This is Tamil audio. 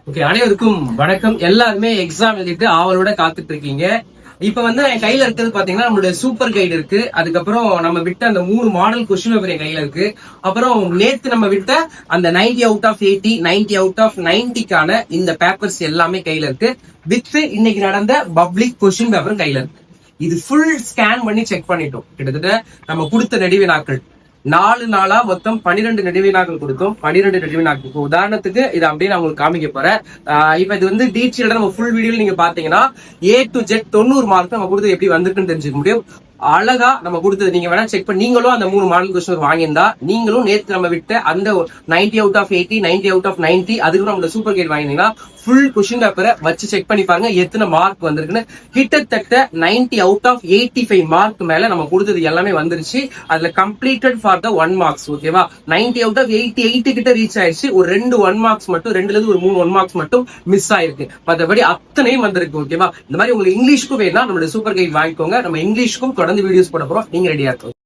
ஓகே, அனைவருக்கும் வணக்கம். எல்லாருமே எக்ஸாம் எழுதிட்டு ஆவலோட காத்துட்டு இருக்கீங்க. இப்ப என் கையில இருக்கிறது பாத்தீங்கன்னா நம்மளுடைய சூப்பர் கைடு இருக்கு. அதுக்கப்புறம் நம்ம விட்ட அந்த 3 மாடல் கொஸ்டின் பேப்பர் என் கையில இருக்கு. அப்புறம் நேத்து நம்ம விட்ட அந்த 90 அவுட் ஆஃப் 80, 90 அவுட் ஆஃப் 90க்கான இந்த பேப்பர்ஸ் எல்லாமே கையில இருக்கு. வித் இன்னைக்கு நடந்த பப்ளிக் கொஸ்டின் பேப்பரும் கையில இருக்கு. இது ஃபுல் ஸ்கேன் பண்ணி செக் பண்ணிட்டோம். கிட்டத்தட்ட நம்ம கொடுத்த நெடுவி நாட்கள் 4 நாளா மொத்தம் 12 நெடுவி நாட்கள் கொடுத்தோம். 12 நெடுவி நாட்கள். உதாரணத்துக்கு இதை அப்படியே நான் உங்களுக்கு காமிக்க போறேன். இப்ப இது டீட்டெயில்டா நம்ம ஃபுல் வீடியோல நீங்க பாத்தீங்கன்னா A to Z 90 மார்க் நம்ம கொடுத்து எப்படி வந்திருக்குன்னு தெரிஞ்சுக்க முடியும். அழகா நம்ம கொடுத்தது நீங்க வேணா செக் பண்ணி நீங்களும் அந்த 3 மாடல் கொஸ்டின் வாங்கியிருந்தா நீங்களும் நேற்று நம்ம விட்ட அந்த 90 அவுட் ஆஃப் 80, 90 அவுட் ஆஃப் 90 அதுக்கு நம்ம சூப்பர் கைட் வாங்கினீங்கன்னா ஃபுல் கொஸ்டின் பேப்பரை வச்சு செக் பண்ணி பாருங்க எத்தனை மார்க் வந்திருக்குன்னு. கிட்டத்தட்ட 90 அவுட் ஆஃப் 85 மார்க் மேல நம்ம கொடுத்தது எல்லாமே வந்துருச்சு. அதுல கம்ப்ளீட்டட் ஃபார் த 1 மார்க்ஸ். ஓகேவா? 90 அவுட் ஆஃப் 88 கிட்ட ரீச் ஆயிடுச்சு. ஒரு 2 1 மார்க்ஸ் மட்டும், 2ல இருந்து ஒரு 3 1 மார்க்ஸ் மட்டும் மிஸ் ஆயிருக்கு. மற்றபடி அத்தனையும் வந்திருக்கு. ஓகேவா? இந்த மாதிரி உங்களுக்கு இங்கிலீஷ்க்கும் வேணா நம்மளோட சூப்பர் கைட் வாங்கிக்கோங்க. நம்ம இங்கிலீஷ்க்கும் தொடர்ந்து வீடியோஸ் போட போறோம். நீங்க ரெடியா இருக்கும்.